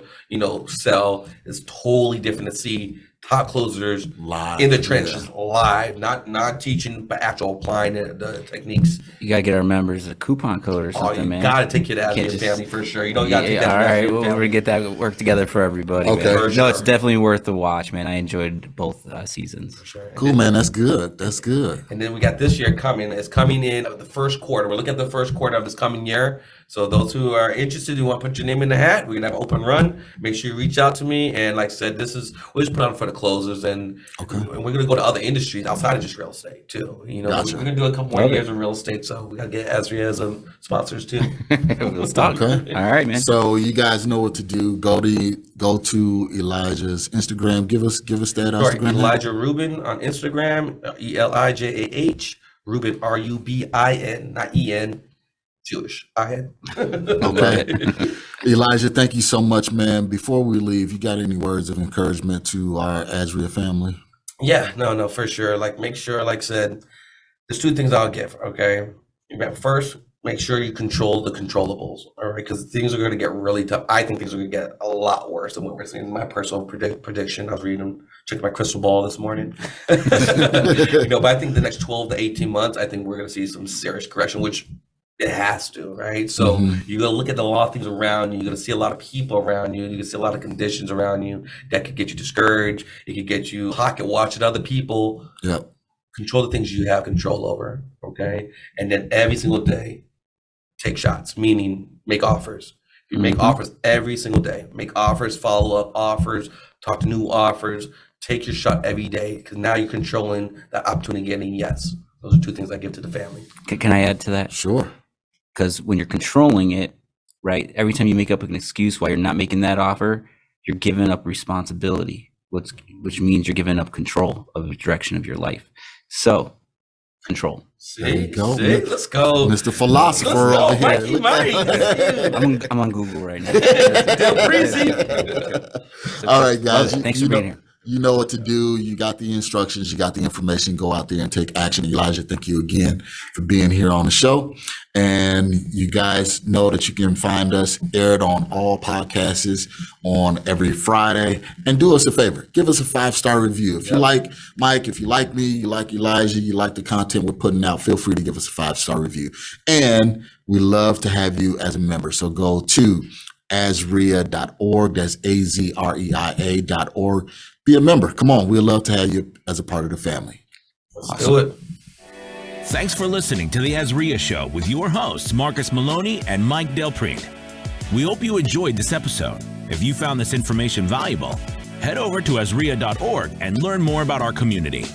[SPEAKER 1] sell. It's totally different to see top closers
[SPEAKER 3] Live,
[SPEAKER 1] in the trenches, live, not teaching, but actual applying the techniques.
[SPEAKER 4] You gotta get our members a coupon code or
[SPEAKER 1] Oh,
[SPEAKER 4] something,
[SPEAKER 1] you
[SPEAKER 4] man.
[SPEAKER 1] gotta take it as
[SPEAKER 4] Can't
[SPEAKER 1] your
[SPEAKER 4] just-
[SPEAKER 1] family for sure. You know, you gotta take
[SPEAKER 4] Yeah,
[SPEAKER 1] that.
[SPEAKER 4] all
[SPEAKER 1] as
[SPEAKER 4] right,
[SPEAKER 1] your
[SPEAKER 4] we're
[SPEAKER 1] family.
[SPEAKER 4] gonna get that work together for everybody.
[SPEAKER 3] Okay.
[SPEAKER 4] man.
[SPEAKER 1] For
[SPEAKER 4] No, it's
[SPEAKER 1] sure.
[SPEAKER 4] definitely worth the watch, man. I enjoyed both seasons.
[SPEAKER 1] Sure.
[SPEAKER 3] Cool, man. That's good. That's good.
[SPEAKER 1] And then we got this year coming. It's coming in the first quarter. We're looking at the first quarter of this coming year. So those who are interested, who want to put your name in the hat, we're gonna have an open run. Make sure you reach out to me. And like I said, we just put on for the closers, and we're gonna go to other industries outside of just real estate too. You know,
[SPEAKER 3] Gotcha.
[SPEAKER 1] we're gonna do a couple more
[SPEAKER 4] Love it.
[SPEAKER 1] years of real estate, so we gotta get AZREIA as sponsors too.
[SPEAKER 4] Let's talk.
[SPEAKER 3] Okay.
[SPEAKER 4] All right, man.
[SPEAKER 3] So you guys know what to do. Go to Elijah's Instagram. Give us that
[SPEAKER 1] Sure.
[SPEAKER 3] Instagram.
[SPEAKER 1] Elijah Rubin on Instagram, ELIJAH, Rubin RUBIN, not EN. Jewish. I
[SPEAKER 3] Okay. Elijah, thank you so much, man. Before we leave, you got any words of encouragement to our AZREIA family?
[SPEAKER 1] Yeah, no, for sure. Like, make sure, like I said, there's two things I'll give, okay? First, make sure you control the controllables, all right? Because things are going to get really tough. I think things are going to get a lot worse than what we're seeing. My personal prediction, I was checking my crystal ball this morning. But I think the next 12 to 18 months, I think we're going to see some serious correction, which it has to, right? So you're going to look at a lot of things around you. You're going to see a lot of people around you. You're going to see a lot of conditions around you that could get you discouraged. It could get you pocket watching other people.
[SPEAKER 3] Yep.
[SPEAKER 1] Control the things you have control over, okay? And then every single day, take shots, meaning make offers. You make offers every single day. Make offers, follow up offers, talk to new offers. Take your shot every day, because now you're controlling that opportunity getting yes. Those are two things I give to the family.
[SPEAKER 4] Can I add to that?
[SPEAKER 3] Sure.
[SPEAKER 4] Because when you're controlling it, right, every time you make up an excuse why you're not making that offer, you're giving up responsibility, which means you're giving up control of the direction of your life. So, control.
[SPEAKER 3] There you go.
[SPEAKER 1] Let's go.
[SPEAKER 3] Mr. Philosopher
[SPEAKER 1] Let's go,
[SPEAKER 3] over here.
[SPEAKER 1] Mikey, Mike.
[SPEAKER 4] I'm on Google right now.
[SPEAKER 1] Del Prete.
[SPEAKER 3] All right, guys.
[SPEAKER 4] Thanks for being here.
[SPEAKER 3] You know what to do. You got the instructions. You got the information. Go out there and take action. Elijah, thank you again for being here on the show. And you guys know that you can find us aired on all podcasts on every Friday. And do us a favor. Give us a 5-star review. If you like Mike, if you like me, you like Elijah, you like the content we're putting out, feel free to give us a 5-star review. And we love to have you as a member. So go to AZREIA.org. That's AZREIA.org. Be a member. Come on. We'd love to have you as a part of the family.
[SPEAKER 1] Let's do it.
[SPEAKER 2] Thanks for listening to the AZREIA Show with your hosts, Marcus Maloney and Mike Del Prete. We hope you enjoyed this episode. If you found this information valuable, head over to AZREIA.org and learn more about our community.